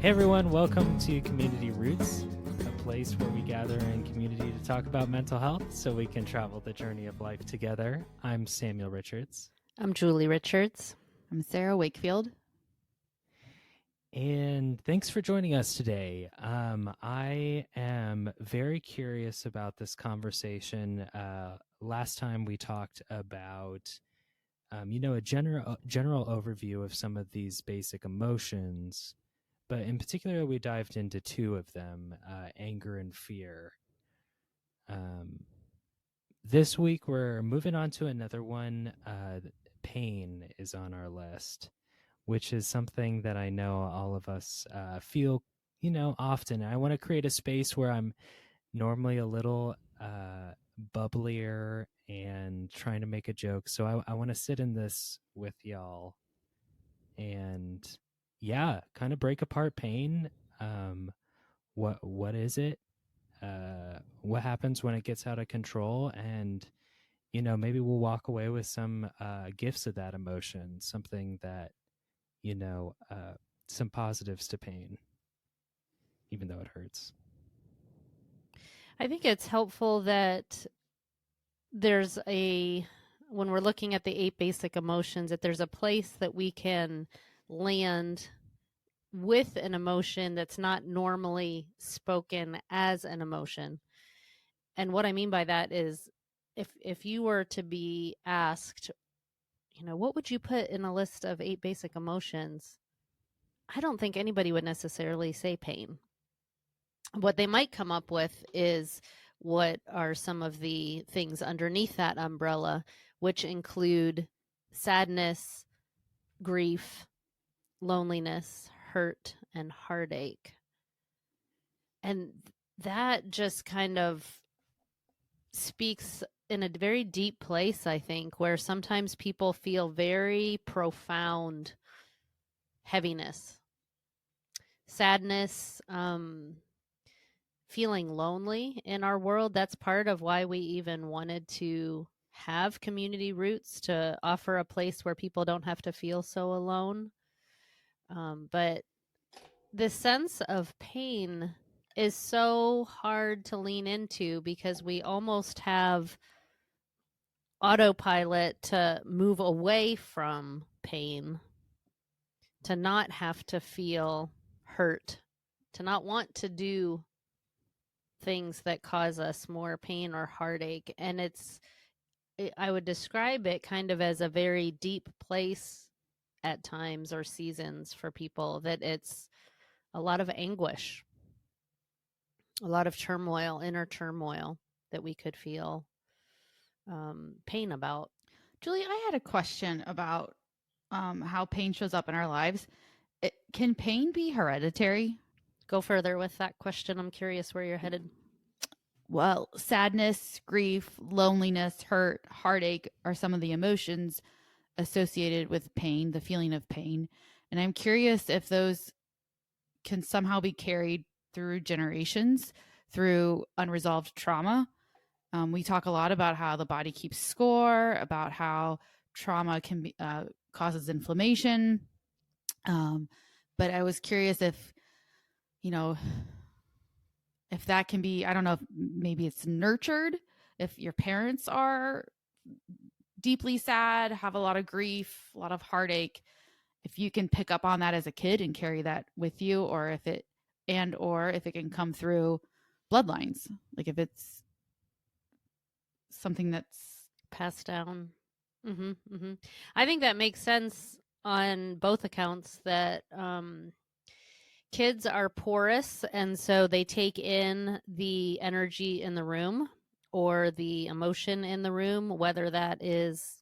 Hey everyone, welcome to Community Roots, a place where we gather in community to talk about mental health so we can travel the journey of life together. I'm Samuel Richards. I'm Julie Richards. I'm Sarah Wakefield. And thanks for joining us today. I am very curious about this conversation. Last time we talked about, a general overview of some of these basic emotions. But in particular, we dived into two of them, anger and fear. This week, we're moving on to another one. Pain is on our list, which is something that I know all of us feel, often. I want to create a space where I'm normally a little bubblier and trying to make a joke. So I want to sit in this with y'all and kind of break apart pain. What is it? What happens when it gets out of control? And maybe we'll walk away with some gifts of that emotion, something that some positives to pain, even though it hurts. I think it's helpful that when we're looking at the 8 basic emotions, that there's a place that we can land with an emotion that's not normally spoken as an emotion. And what I mean by that is if you were to be asked, what would you put in a list of 8 basic emotions? I don't think anybody would necessarily say pain. What they might come up with is what are some of the things underneath that umbrella, which include sadness, grief, loneliness, hurt, and heartache. And that just kind of speaks in a very deep place, I think, where sometimes people feel very profound heaviness, sadness, feeling lonely in our world. That's part of why we even wanted to have Community Roots, to offer a place where people don't have to feel so alone. But this sense of pain is so hard to lean into because we almost have autopilot to move away from pain, to not have to feel hurt, to not want to do things that cause us more pain or heartache. And I would describe it kind of as a very deep place at times or seasons for people, that it's a lot of anguish, a lot of turmoil, inner turmoil that we could feel pain about. Julie, I had a question about how pain shows up in our lives. Can pain be hereditary? Go further with that question. I'm curious where you're headed. Well, sadness, grief, loneliness, hurt, heartache are some of the emotions associated with pain, the feeling of pain. And I'm curious if those can somehow be carried through generations, through unresolved trauma. We talk a lot about how the body keeps score, about how trauma can be causes inflammation. But I was curious if that can be, I don't know if maybe it's nurtured, if your parents are deeply sad, have a lot of grief, a lot of heartache, if you can pick up on that as a kid and carry that with you, or if it can come through bloodlines, like if it's something that's passed down. I think that makes sense on both accounts, that kids are porous, and so they take in the energy in the room or the emotion in the room, whether that is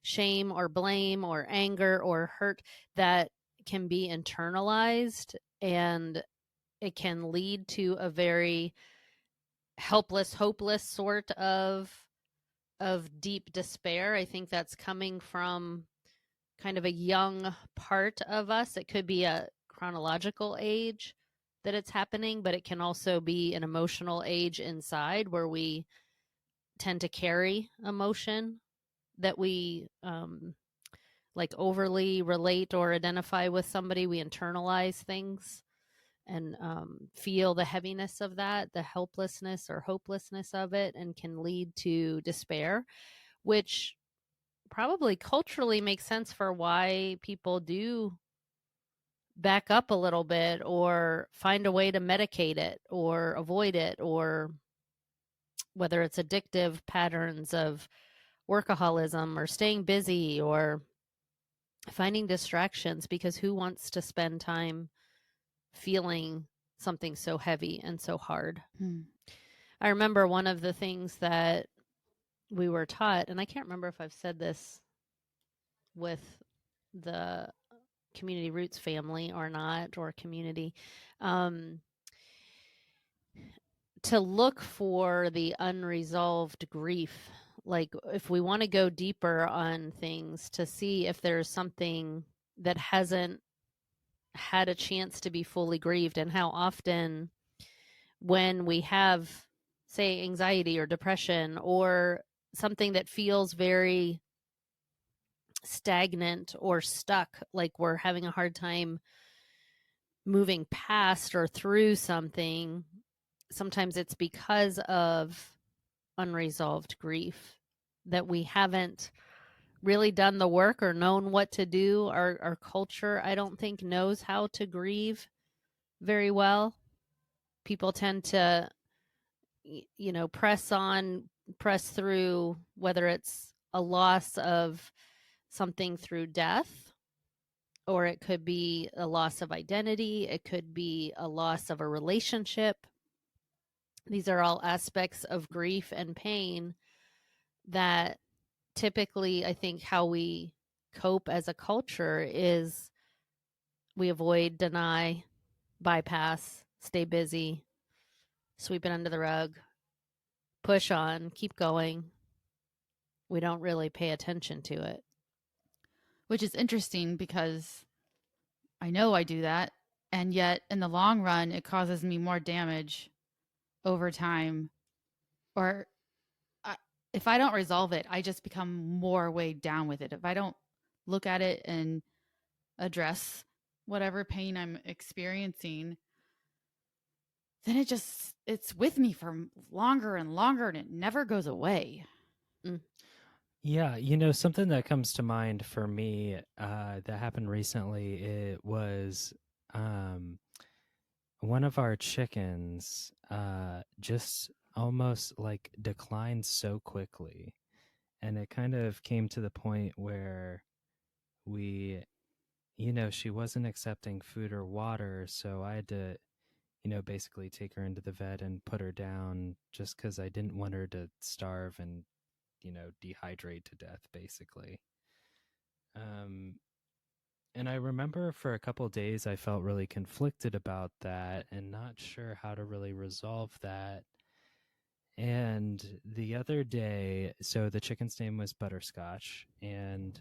shame or blame or anger or hurt, that can be internalized, and it can lead to a very helpless, hopeless sort of deep despair. I think that's coming from kind of a young part of us. It could be a chronological age that it's happening, but it can also be an emotional age inside, where we tend to carry emotion that we like overly relate or identify with somebody. We internalize things and feel the heaviness of that, the helplessness or hopelessness of it, and can lead to despair, which probably culturally makes sense for why people do back up a little bit or find a way to medicate it or avoid it, or whether it's addictive patterns of workaholism or staying busy or finding distractions, because who wants to spend time feeling something so heavy and so hard? I remember one of the things that we were taught, and I can't remember if I've said this with the Community Roots family or not, or community, to look for the unresolved grief. Like, if we want to go deeper on things, to see if there's something that hasn't had a chance to be fully grieved, and how often when we have, say, anxiety or depression or something that feels very stagnant or stuck, like we're having a hard time moving past or through something, sometimes it's because of unresolved grief, that we haven't really done the work or known what to do. Our culture, I don't think, knows how to grieve very well. People tend to, press through, whether it's a loss of something through death, or it could be a loss of identity. It could be a loss of a relationship. These are all aspects of grief and pain that typically, I think, how we cope as a culture is we avoid, deny, bypass, stay busy, sweep it under the rug, push on, keep going. We don't really pay attention to it. Which is interesting because I know I do that. And yet, in the long run, it causes me more damage over time. Or if I don't resolve it, I just become more weighed down with it. If I don't look at it and address whatever pain I'm experiencing, then it's with me for longer and longer, and it never goes away. Yeah, something that comes to mind for me that happened recently, it was one of our chickens just almost like declined so quickly. And it kind of came to the point where we, she wasn't accepting food or water. So I had to, basically take her into the vet and put her down, just because I didn't want her to starve and, dehydrate to death, basically. And I remember for a couple of days I felt really conflicted about that and not sure how to really resolve that. And the other day, so the chicken's name was Butterscotch, and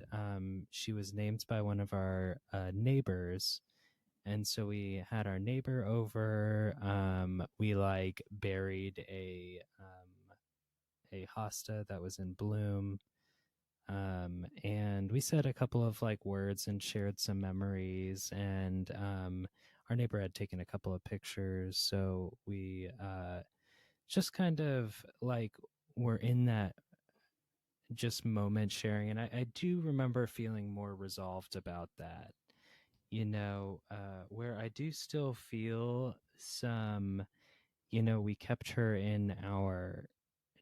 she was named by one of our neighbors. And so we had our neighbor over. We buried a hosta that was in bloom. And we said a couple of words and shared some memories. And our neighbor had taken a couple of pictures. So we just kind of we're in that just moment sharing. And I do remember feeling more resolved about that, where I do still feel some, we kept her in our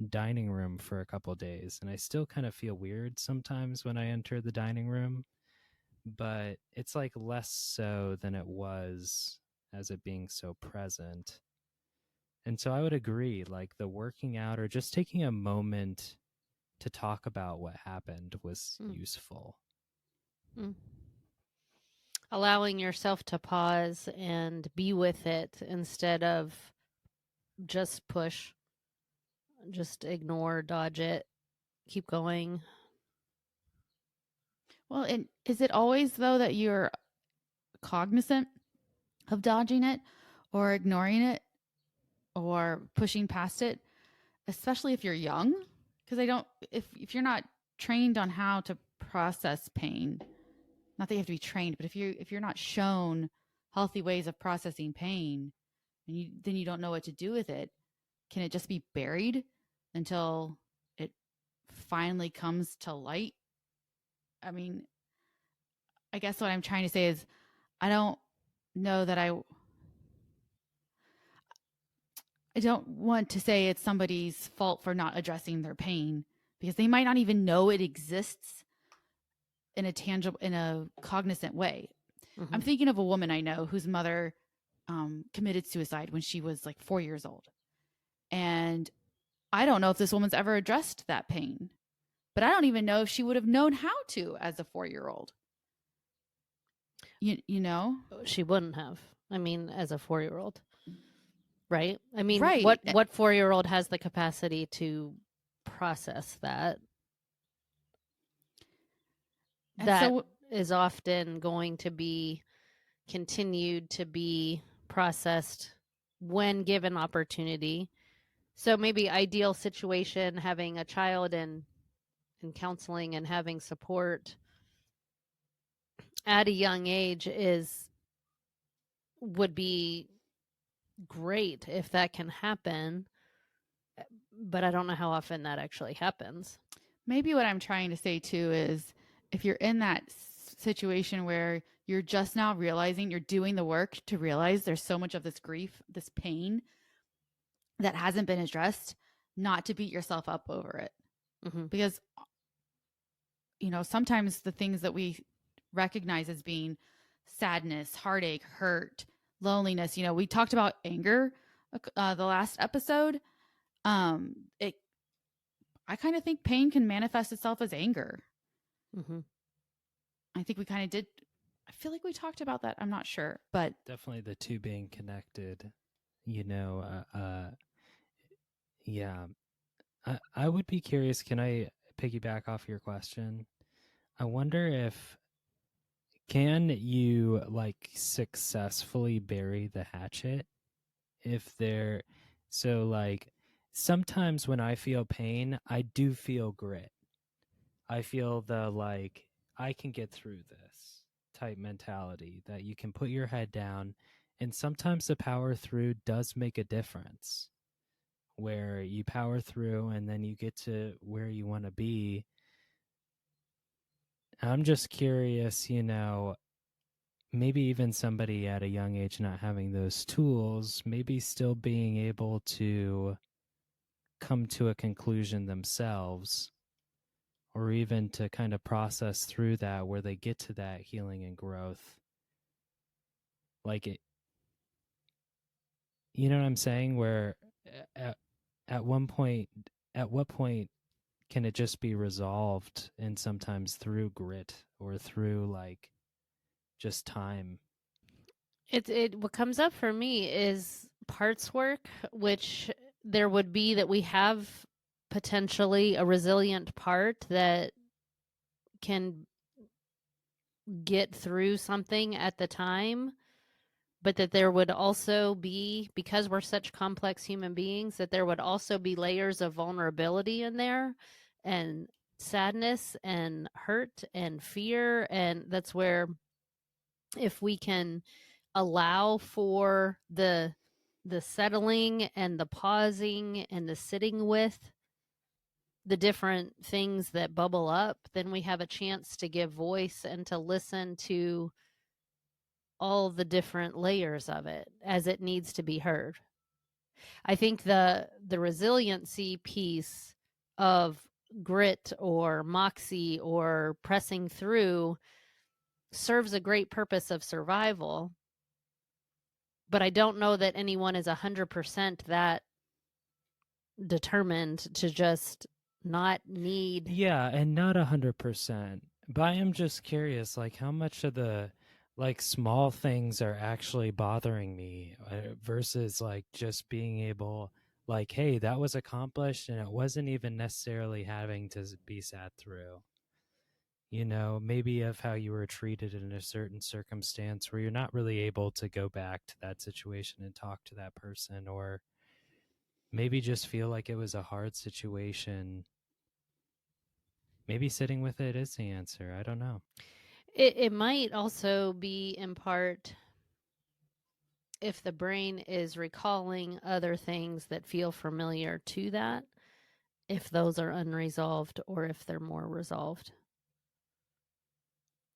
dining room for a couple of days, and I still kind of feel weird sometimes when I enter the dining room, but it's less so than it was as it being so present. And so I would agree, the working out or just taking a moment to talk about what happened was useful. Allowing yourself to pause and be with it instead of just push, just ignore, dodge it, keep going. Well, and is it always, though, that you're cognizant of dodging it or ignoring it or pushing past it, especially if you're young? Because if you're not trained on how to process pain, not that you have to be trained, but if you're not shown healthy ways of processing pain, and then you don't know what to do with it, can it just be buried until it finally comes to light? I mean, I guess what I'm trying to say is I don't know that I don't want to say it's somebody's fault for not addressing their pain, because they might not even know it exists in a tangible, in a cognizant way. Mm-hmm. I'm thinking of a woman I know whose mother committed suicide when she was like 4 years old. And I don't know if this woman's ever addressed that pain, but I don't even know if she would have known how to as a 4-year-old. You know? She wouldn't have. I mean, as a 4-year-old, right? I mean, Right. what 4-year-old has the capacity to process that? And That so, is often going to be continued to be processed when given opportunity. So maybe ideal situation, having a child in counseling and having support at a young age would be great if that can happen, but I don't know how often that actually happens. maybe what I'm trying to say too is if you're in that situation where you're just now realizing, you're doing the work to realize there's so much of this grief, this pain that hasn't been addressed, not to beat yourself up over it. Mm-hmm. Because, you know, sometimes the things that we recognize as being sadness, heartache, hurt, loneliness, you know, we talked about anger the last episode. I kind of think pain can manifest itself as anger. Mm-hmm. I think we kind of did. I feel like we talked about that. I'm not sure, but Definitely the two being connected, you know. Yeah. I would be curious, can I piggyback off your question? I wonder if can you like successfully bury the hatchet if there, so like sometimes when I feel pain, I do feel grit. I feel the like I can get through this type mentality that you can put your head down, and sometimes the power through does make a difference where you power through and then you get to where you want to be. I'm just curious, you know, maybe even somebody at a young age not having those tools, maybe still being able to come to a conclusion themselves, or even to kind of process through that where they get to that healing and growth. Like it, you know what I'm saying? Where at one point, at what point can it just be resolved, and sometimes through grit or through like just time? It what comes up for me is parts work, which there would be that we have potentially a resilient part that can get through something at the time, but that there would also be, because we're such complex human beings, that there would also be layers of vulnerability in there, and sadness and hurt and fear. And that's where, if we can allow for the settling and the pausing and the sitting with the different things that bubble up, then we have a chance to give voice and to listen to all the different layers of it as it needs to be heard. I think the resiliency piece of grit or moxie or pressing through serves a great purpose of survival, but I don't know that anyone is 100% that determined to just not need. Yeah, and not 100%. But I am just curious, like how much of the like small things are actually bothering me versus like just being able, like, hey, that was accomplished and it wasn't even necessarily having to be sat through. You know, maybe of how you were treated in a certain circumstance where you're not really able to go back to that situation and talk to that person, or maybe just feel like it was a hard situation. Maybe sitting with it is the answer. I don't know. It might also be in part if the brain is recalling other things that feel familiar to that, if those are unresolved or if they're more resolved.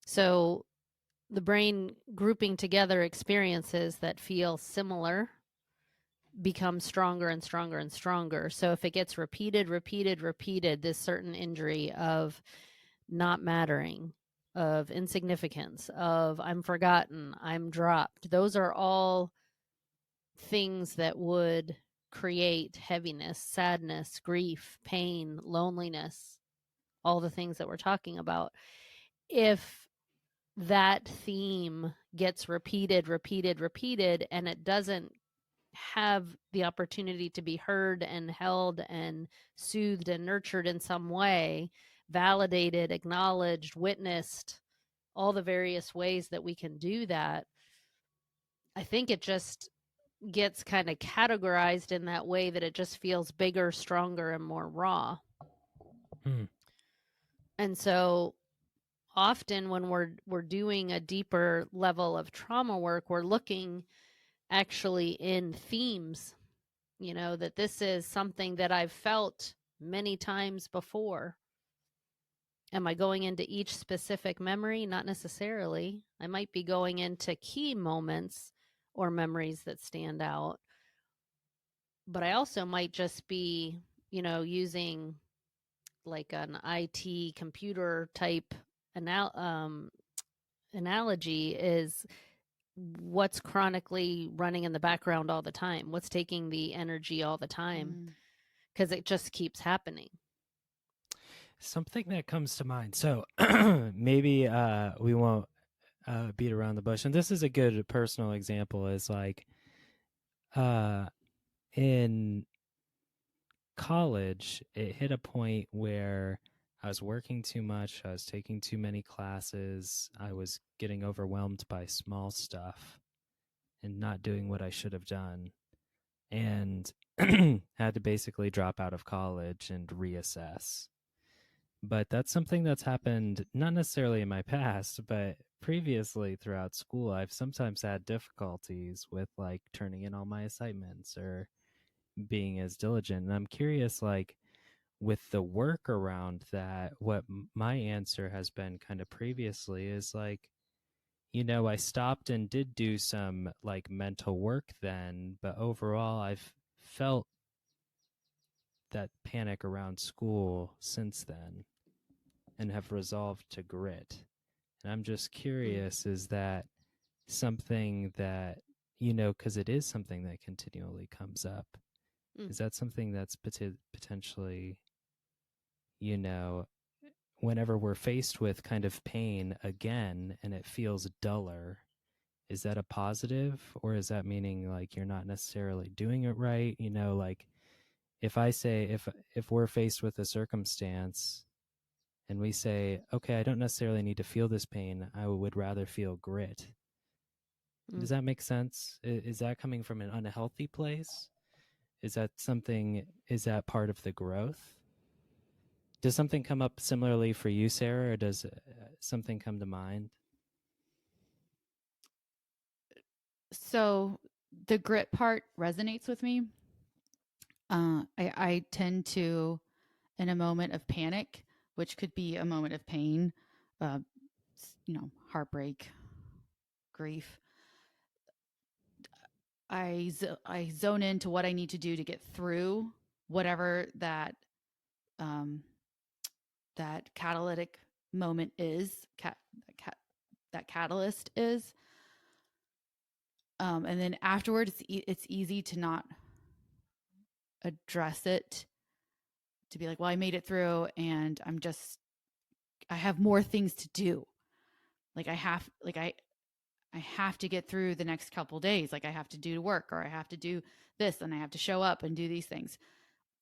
So the brain grouping together experiences that feel similar become stronger and stronger and stronger. So if it gets repeated, this certain injury of not mattering, of insignificance, of I'm forgotten, I'm dropped, those are all things that would create heaviness, sadness, grief, pain, loneliness, all the things that we're talking about. If that theme gets repeated, and it doesn't have the opportunity to be heard and held and soothed and nurtured in some way, validated, acknowledged, witnessed, all the various ways that we can do that, I think it just gets kind of categorized in that way that it just feels bigger, stronger, and more raw. And so often when we're doing a deeper level of trauma work, we're looking actually in themes, that this is something that I've felt many times before. Am I going into each specific memory? Not necessarily. I might be going into key moments or memories that stand out. But I also might just be, using like an IT computer type analogy is what's chronically running in the background all the time, what's taking the energy all the time, because it just keeps happening. Something that comes to mind. So maybe we won't beat around the bush. And this is a good personal example is like in college, it hit a point where I was working too much. I was taking too many classes. I was getting overwhelmed by small stuff and not doing what I should have done. And had to basically drop out of college and reassess. But that's something that's happened not necessarily in my past, but previously throughout school. I've sometimes had difficulties with like turning in all my assignments or being as diligent. And I'm curious, like, with the work around that, what my answer has been kind of previously is like, I stopped and did do some like mental work then, but overall I've felt that panic around school since then and have resolved to grit. And I'm just curious, is that something that, because it is something that continually comes up, is that something that's potentially, whenever we're faced with kind of pain again and it feels duller, is that a positive, or is that meaning like you're not necessarily doing it right? Like if I say, if we're faced with a circumstance and we say, okay, I don't necessarily need to feel this pain, I would rather feel grit. Does that make sense? Is that coming from an unhealthy place? Is that part of the growth? Does something come up similarly for you, Sarah, or does something come to mind? So the grit part resonates with me. I tend to, in a moment of panic, which could be a moment of pain, heartbreak, grief, I zone into what I need to do to get through whatever that that catalytic moment is, that catalyst is. And then afterwards, it's easy to not address it, to be like, well, I made it through and I have more things to do. Like I have to get through the next couple days. Like I have to do work, or I have to do this, and I have to show up and do these things.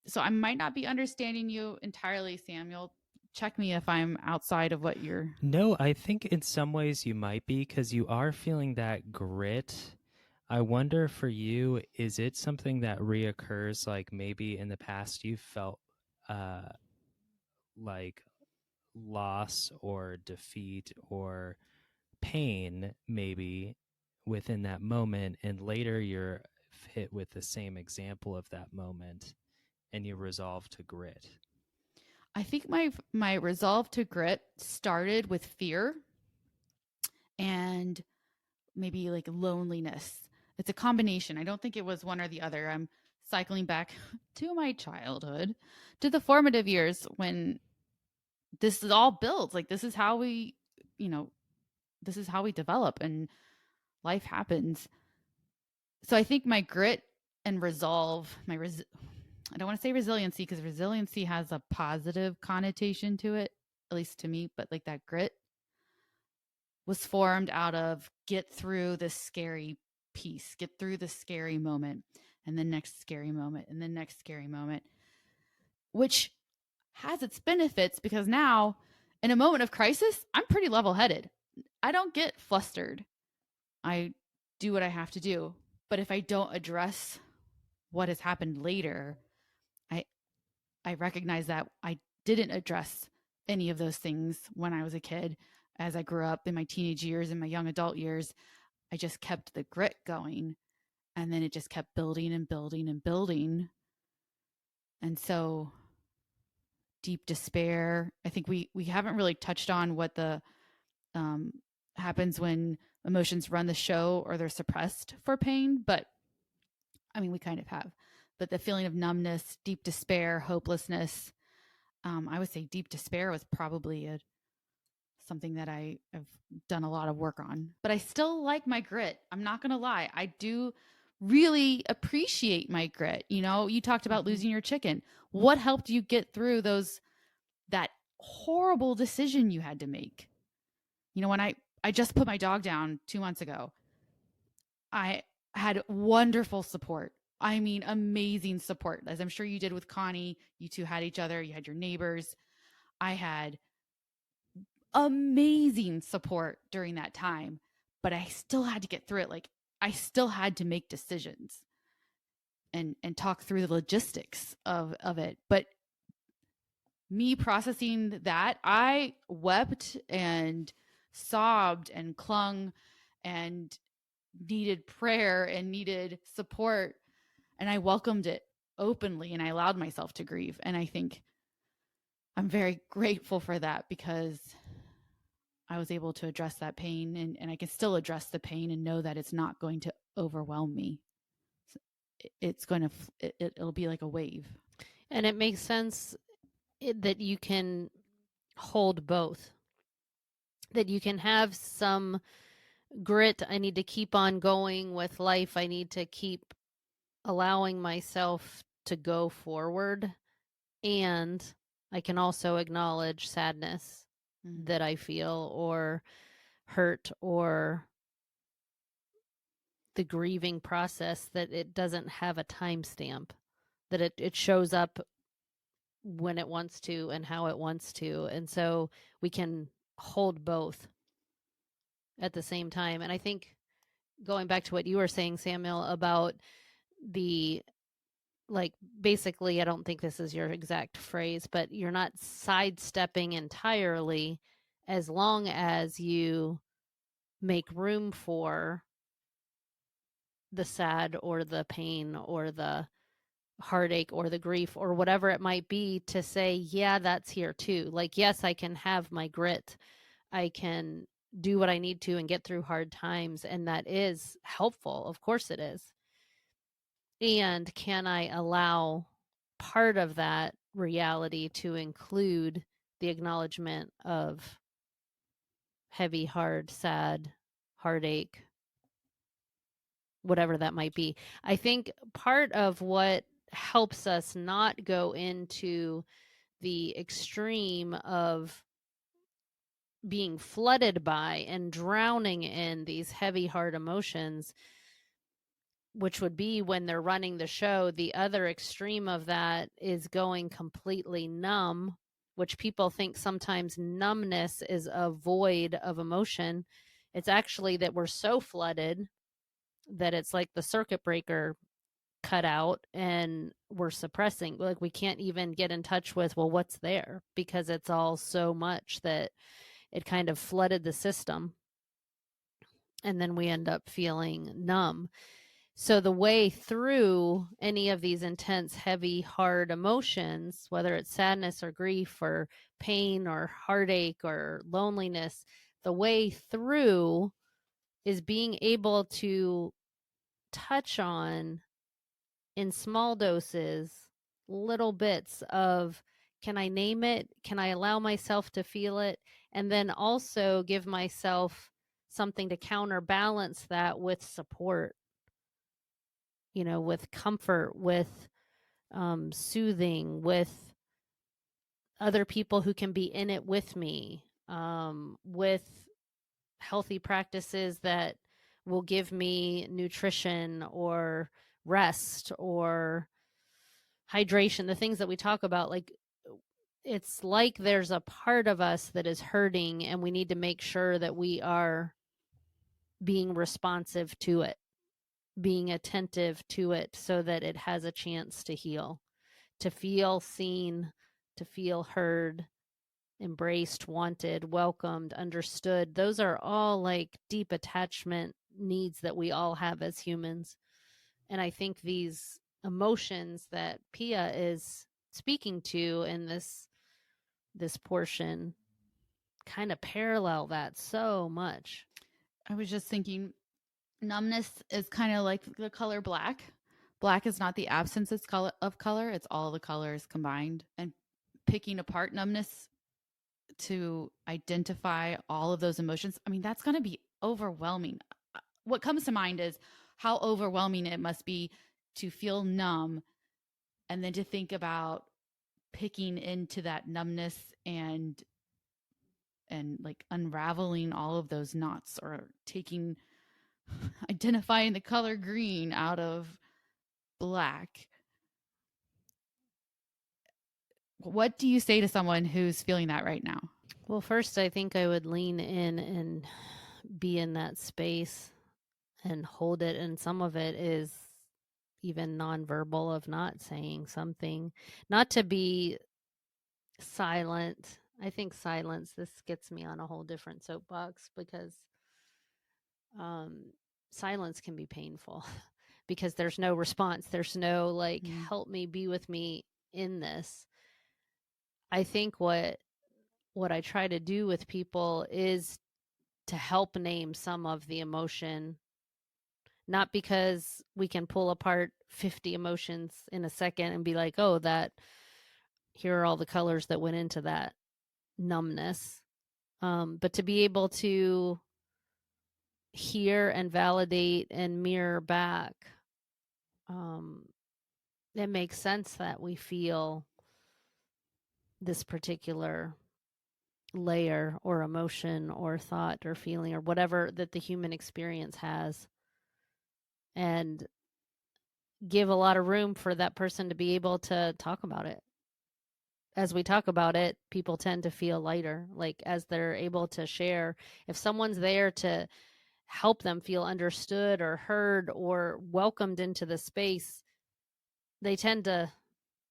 So I might not be understanding you entirely, Samuel. Check me if I'm outside of what you're... No, I think in some ways you might be, because you are feeling that grit. I wonder for you, is it something that reoccurs, like maybe in the past you felt like loss or defeat or pain maybe within that moment, and later you're hit with the same example of that moment and you resolve to grit? I think my resolve to grit started with fear and maybe like loneliness. It's a combination. I don't think it was one or the other. I'm cycling back to my childhood, to the formative years when this is all built. Like this is how we, this is how we develop and life happens. So I think my grit and resolve, I don't want to say resiliency because resiliency has a positive connotation to it, at least to me, but like that grit was formed out of get through this scary piece, get through the scary moment, and the next scary moment, and the next scary moment, which has its benefits because now in a moment of crisis, I'm pretty level headed. I don't get flustered. I do what I have to do. But if I don't address what has happened later, I recognize that I didn't address any of those things when I was a kid. As I grew up in my teenage years and my young adult years, I just kept the grit going. And then it just kept building and building and building. And so deep despair. I think we haven't really touched on what the happens when emotions run the show or they're suppressed for pain, but I mean, we kind of have. But the feeling of numbness, deep despair, hopelessness. I would say deep despair was probably something that I have done a lot of work on. But I still like my grit. I'm not going to lie. I do really appreciate my grit. You talked about losing your chicken. What helped you get through that horrible decision you had to make? When I just put my dog down 2 months ago, I had wonderful support. I mean, amazing support. As I'm sure you did with Connie, you two had each other, you had your neighbors. I had amazing support during that time, but I still had to get through it. Like I still had to make decisions and talk through the logistics of it. But me processing that, I wept and sobbed and clung and needed prayer and needed support. And I welcomed it openly and I allowed myself to grieve. And I think I'm very grateful for that because I was able to address that pain and I can still address the pain and know that it's not going to overwhelm me. It's going to, it'll be like a wave. And it makes sense that you can hold both, that you can have some grit. I need to keep on going with life. I need to keep allowing myself to go forward. And I can also acknowledge sadness that I feel, or hurt, or the grieving process, that it doesn't have a timestamp, that it shows up when it wants to and how it wants to. And so we can hold both at the same time. And I think going back to what you were saying, Samuel, about basically, I don't think this is your exact phrase, but you're not sidestepping entirely as long as you make room for the sad or the pain or the heartache or the grief or whatever it might be, to say, yeah, that's here too. Like, yes, I can have my grit. I can do what I need to and get through hard times. And that is helpful. Of course it is. And can I allow part of that reality to include the acknowledgement of heavy, hard, sad, heartache, whatever that might be? I think part of what helps us not go into the extreme of being flooded by and drowning in these heavy, hard emotions, which would be when they're running the show. The other extreme of that is going completely numb, which people think sometimes numbness is a void of emotion. It's actually that we're so flooded that it's like the circuit breaker cut out and we're suppressing. Like we can't even get in touch with, well, what's there, because it's all so much that it kind of flooded the system. And then we end up feeling numb. So the way through any of these intense, heavy, hard emotions, whether it's sadness or grief or pain or heartache or loneliness, the way through is being able to touch on, in small doses, little bits of, can I name it? Can I allow myself to feel it? And then also give myself something to counterbalance that with support, with comfort, with soothing, with other people who can be in it with me, with healthy practices that will give me nutrition or rest or hydration, the things that we talk about. Like, it's like there's a part of us that is hurting, and we need to make sure that we are being responsive to it, being attentive to it, so that it has a chance to heal, to feel seen, to feel heard, embraced, wanted, welcomed, understood. Those are all like deep attachment needs that we all have as humans. And I think these emotions that Pia is speaking to in this portion kind of parallel that so much. I was just thinking, numbness is kind of like the color black. Black is not the absence of color, it's all the colors combined. And picking apart numbness to identify all of those emotions, I mean, that's going to be overwhelming. What comes to mind is how overwhelming it must be to feel numb, and then to think about picking into that numbness and like unraveling all of those knots, or identifying the color green out of black. What do you say to someone who's feeling that right now? Well, first, I think I would lean in and be in that space and hold it. And some of it is even nonverbal, of not saying something, not to be silent. I think silence, this gets me on a whole different soapbox, because silence can be painful because there's no response. There's no like, help me, be with me in this. I think what I try to do with people is to help name some of the emotion, not because we can pull apart 50 emotions in a second and be like, oh, here are all the colors that went into that numbness. But to be able to hear and validate and mirror back, it makes sense that we feel this particular layer or emotion or thought or feeling or whatever that the human experience has, and give a lot of room for that person to be able to talk about it. As we talk about it, people tend to feel lighter, like as they're able to share. If someone's there to help them feel understood or heard or welcomed into the space, they tend to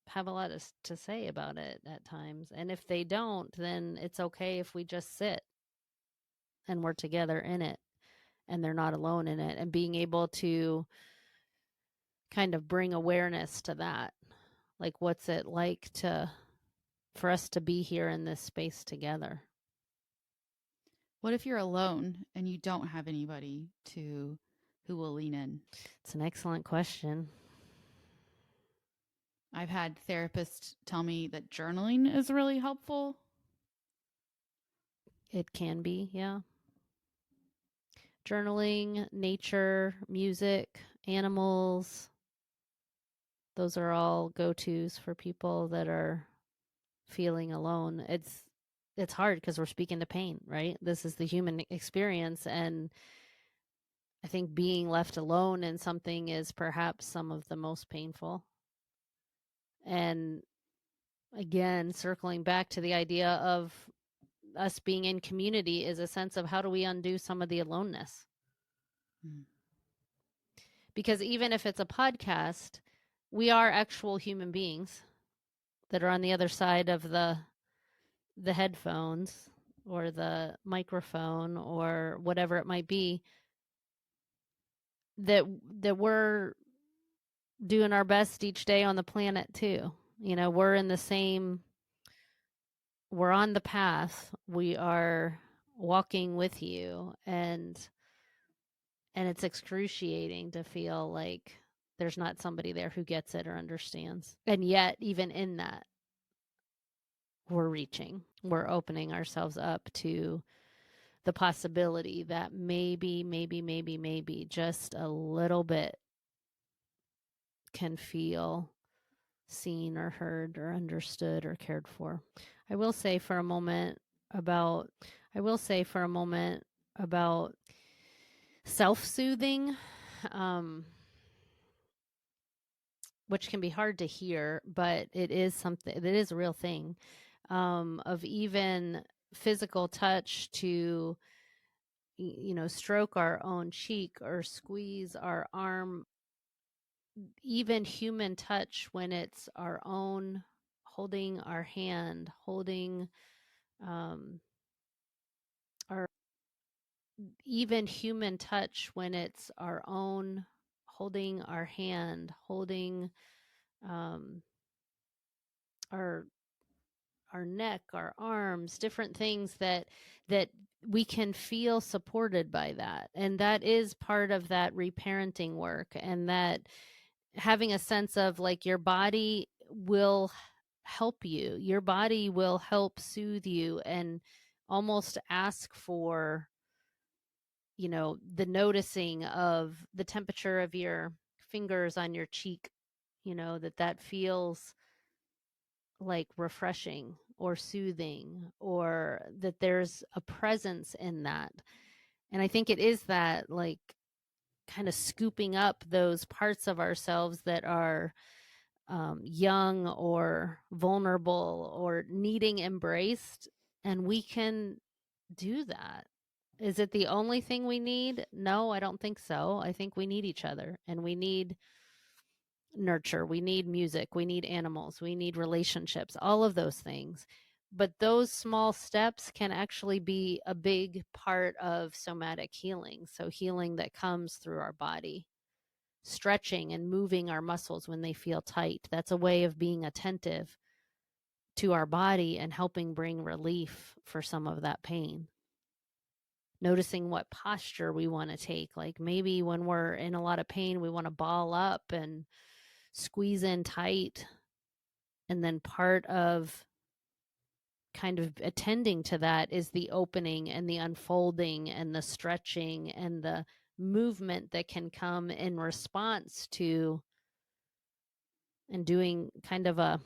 have a lot to say about it at times. And if they don't, then it's okay if we just sit and we're together in it and they're not alone in it, and being able to kind of bring awareness to that. Like, what's it like for us to be here in this space together? What if you're alone and you don't have anybody who will lean in? It's an excellent question. I've had therapists tell me that journaling is really helpful. It can be, yeah. Journaling, nature, music, animals, those are all go-tos for people that are feeling alone. It's hard because we're speaking to pain, right? This is the human experience, and I think being left alone in something is perhaps some of the most painful. And again, circling back to the idea of us being in community is a sense of, how do we undo some of the aloneness? Because even if it's a podcast, we are actual human beings that are on the other side of the headphones or the microphone or whatever it might be, that we're doing our best each day on the planet too. You know, we're on the path. We are walking with you, and it's excruciating to feel like there's not somebody there who gets it or understands. And yet, even in that, we're opening ourselves up to the possibility that maybe just a little bit can feel seen or heard or understood or cared for. I will say for a moment about self-soothing, which can be hard to hear, but it is a real thing, of even physical touch to, stroke our own cheek or squeeze our arm, even human touch when it's our own, holding our hand, holding our even human touch when it's our own, holding our hand, holding our neck, our arms, different things that we can feel supported by that. And that is part of that reparenting work, and that having a sense of like your body will help you. Your body will help soothe you and almost ask for, the noticing of the temperature of your fingers on your cheek, that feels like refreshing or soothing, or that there's a presence in that. And I think it is that, like, kind of scooping up those parts of ourselves that are young or vulnerable or needing embraced. And we can do that. Is it the only thing we need? No, I don't think so. I think we need each other, and we need nurture, we need music, we need animals, we need relationships, all of those things. But those small steps can actually be a big part of somatic healing. So healing that comes through our body, stretching and moving our muscles when they feel tight. That's a way of being attentive to our body and helping bring relief for some of that pain. Noticing what posture we want to take. Like maybe when we're in a lot of pain, we want to ball up and squeeze in tight. And then part of kind of attending to that is the opening and the unfolding and the stretching and the movement that can come in response to, and doing kind of a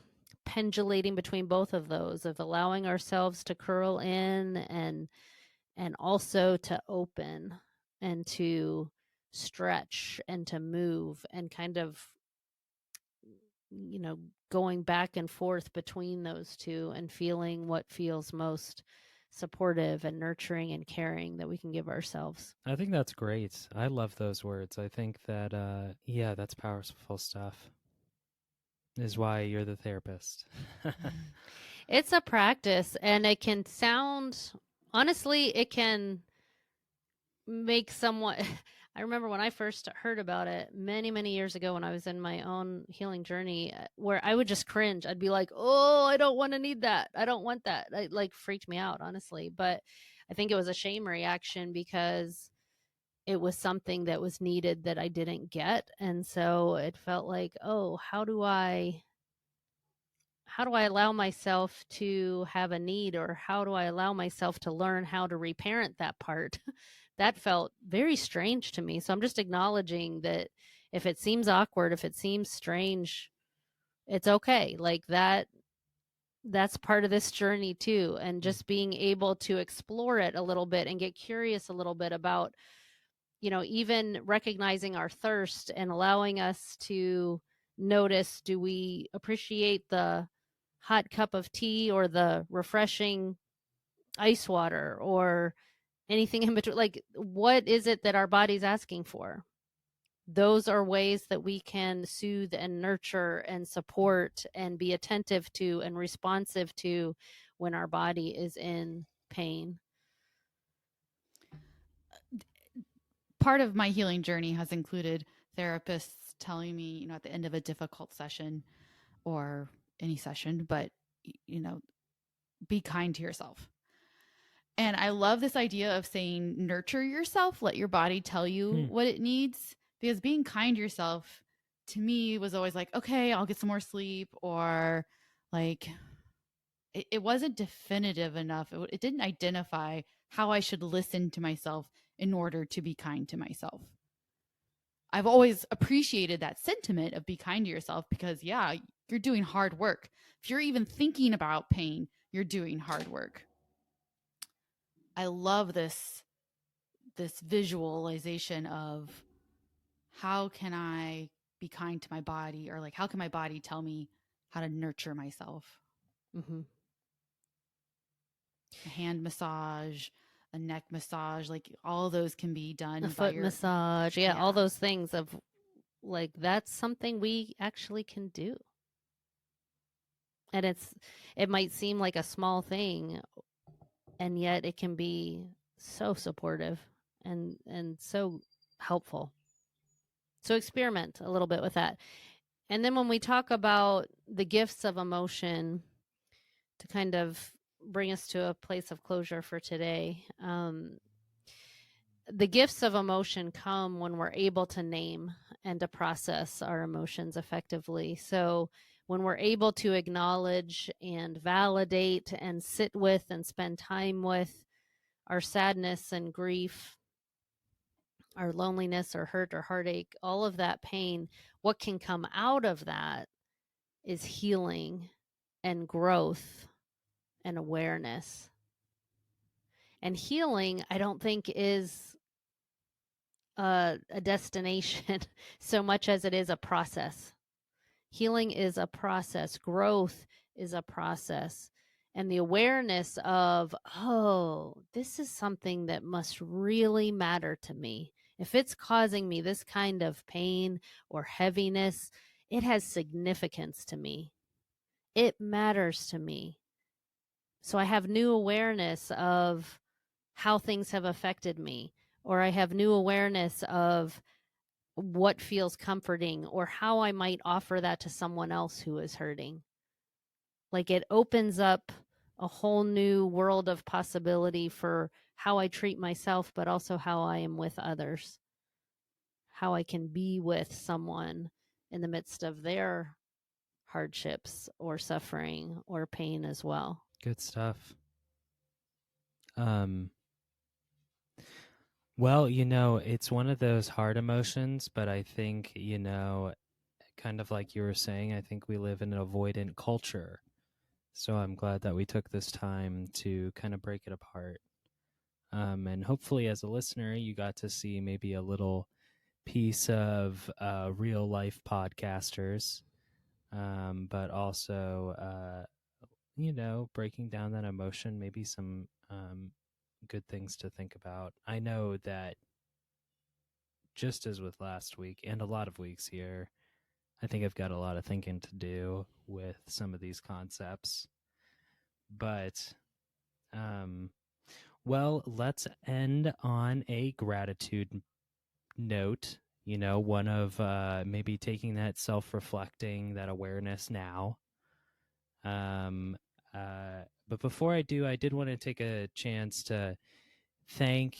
pendulating between both of those, of allowing ourselves to curl in and also to open and to stretch and to move, and kind of, going back and forth between those two and feeling what feels most supportive and nurturing and caring that we can give ourselves. I think that's great. I love those words. I think that, yeah, that's powerful stuff. Is why you're the therapist. It's a practice, and it can sound, honestly, it can make someone. I remember when I first heard about it many, many years ago when I was in my own healing journey, where I would just cringe. I'd be like, oh, I don't want to need that. I don't want that. It like freaked me out, honestly. But I think it was a shame reaction because it was something that was needed that I didn't get. And so it felt like, oh, how do I allow myself to have a need, or how do I allow myself to learn how to reparent that part? That felt very strange to me. So I'm just acknowledging that if it seems awkward, if it seems strange, it's okay. Like that's part of this journey too. And just being able to explore it a little bit and get curious a little bit about, even recognizing our thirst and allowing us to notice, do we appreciate the hot cup of tea or the refreshing ice water or anything in between? Like, what is it that our body's asking for? those are ways that we can soothe and nurture and support and be attentive to and responsive to when our body is in pain. Part of my healing journey has included therapists telling me, at the end of a difficult session or any session, but, be kind to yourself. And I love this idea of saying, nurture yourself, let your body tell you what it needs, because being kind to yourself to me was always like, okay, I'll get some more sleep, or like, it wasn't definitive enough. It didn't identify how I should listen to myself in order to be kind to myself. I've always appreciated that sentiment of be kind to yourself because, yeah, you're doing hard work. If you're even thinking about pain, you're doing hard work. I love this visualization of how can I be kind to my body, or like, how can my body tell me how to nurture myself? Mm-hmm. A hand massage, a neck massage, like all those can be done. A foot massage. Yeah, all those things of like, that's something we actually can do. And it might seem like a small thing, and yet it can be so supportive and so helpful. So experiment a little bit with that. And then when we talk about the gifts of emotion, to kind of bring us to a place of closure for today, the gifts of emotion come when we're able to name and to process our emotions effectively. So when we're able to acknowledge and validate and sit with and spend time with our sadness and grief, our loneliness or hurt or heartache, all of that pain, what can come out of that is healing and growth and awareness. And healing, I don't think, is a destination so much as it is a process. Healing is a process. Growth is a process. And the awareness of, oh, this is something that must really matter to me. If it's causing me this kind of pain or heaviness, it has significance to me. It matters to me. So I have new awareness of how things have affected me, or I have new awareness of what feels comforting, or how I might offer that to someone else who is hurting. Like, it opens up a whole new world of possibility for how I treat myself, but also how I am with others, how I can be with someone in the midst of their hardships or suffering or pain as well. Good stuff. Well, it's one of those hard emotions, but I think, kind of like you were saying, I think we live in an avoidant culture. So I'm glad that we took this time to kind of break it apart. And hopefully as a listener, you got to see maybe a little piece of real life podcasters, but also, breaking down that emotion, maybe some good things to think about. I know that just as with last week and a lot of weeks here, I think I've got a lot of thinking to do with some of these concepts. But, well, let's end on a gratitude note, one of maybe taking that self-reflecting, that awareness now. But before I do, I did want to take a chance to thank,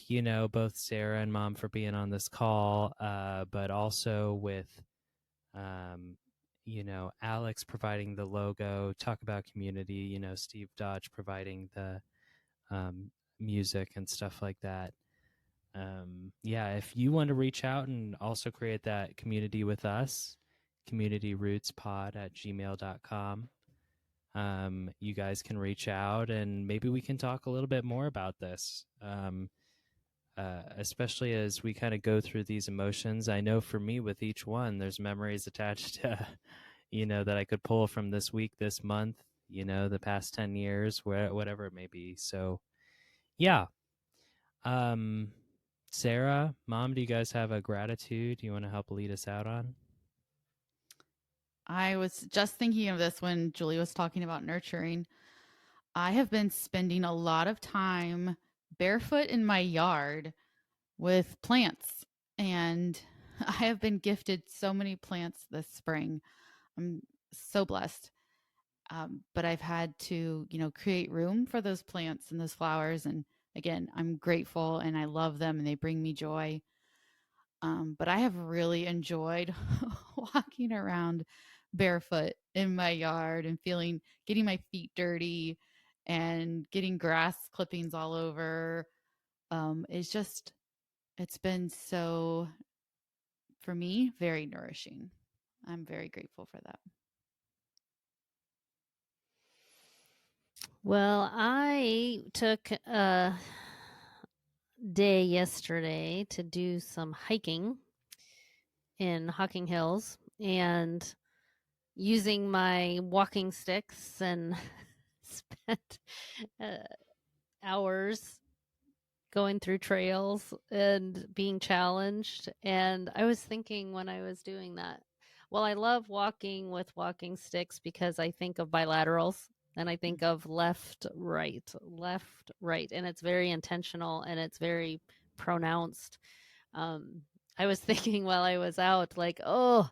both Sarah and Mom for being on this call, but also with, Alex providing the logo, Talk About Community, Steve Dodge providing the music and stuff like that. If you want to reach out and also create that community with us, communityrootspod@gmail.com. You guys can reach out and maybe we can talk a little bit more about this. Especially as we kind of go through these emotions. I know for me with each one, there's memories attached to, that I could pull from this week, this month, the past 10 years, whatever it may be. So, yeah. Sarah, Mom, do you guys have a gratitude you want to help lead us out on? I was just thinking of this when Julie was talking about nurturing. I have been spending a lot of time barefoot in my yard with plants, and I have been gifted so many plants this spring. I'm so blessed. But I've had to, create room for those plants and those flowers. And again, I'm grateful and I love them and they bring me joy. But I have really enjoyed walking around barefoot in my yard and getting my feet dirty and getting grass clippings all over. It's been so, for me, very nourishing. I'm very grateful for that. Well, I took a day yesterday to do some hiking in Hocking Hills and using my walking sticks and spent hours going through trails and being challenged. And I was thinking when I was doing that, well, I love walking with walking sticks because I think of bilaterals and I think of left, right, and it's very intentional and it's very pronounced. I was thinking while I was out, like, oh,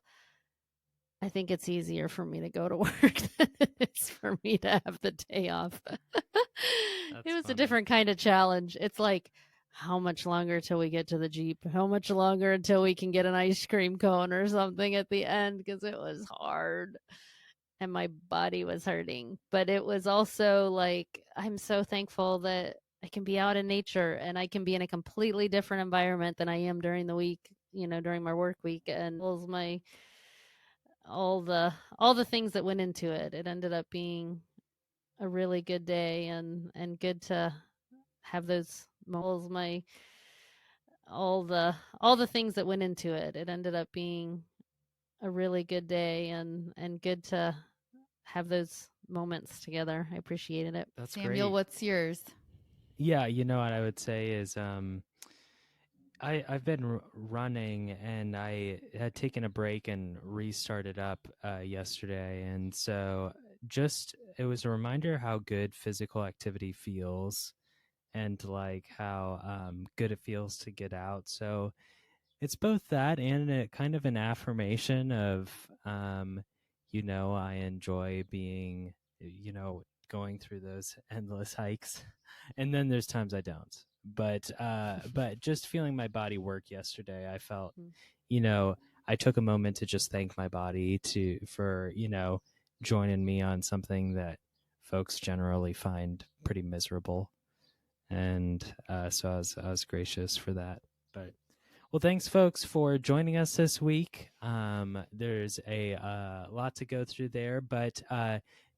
I think it's easier for me to go to work than it is for me to have the day off. It was funny. a different kind of challenge. It's like, how much longer till we get to the Jeep? How much longer until we can get an ice cream cone or something at the end? Because it was hard and my body was hurting. But it was also like, I'm so thankful that I can be out in nature and I can be in a completely different environment than I am during the week, during my work week. And my all the things that went into it. It ended up being a really good day and good to have those my all the things that went into it. It ended up being a really good day and good to have those moments together. I appreciated it. That's Samuel, great. what's yours? Yeah, what I would say is I've been running and I had taken a break and restarted up yesterday. And so it was a reminder how good physical activity feels and like how good it feels to get out. So it's both that and a kind of an affirmation of, I enjoy being, going through those endless hikes. And then there's times I don't. But just feeling my body work yesterday, I felt, I took a moment to just thank my body for joining me on something that folks generally find pretty miserable, and so I was gracious for that. But well, thanks, folks, for joining us this week. There's a lot to go through there, but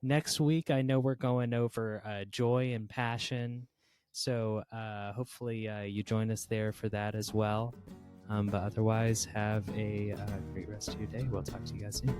next week I know we're going over joy and passion. So hopefully you join us there for that as well. But otherwise, have a great rest of your day. We'll talk to you guys soon.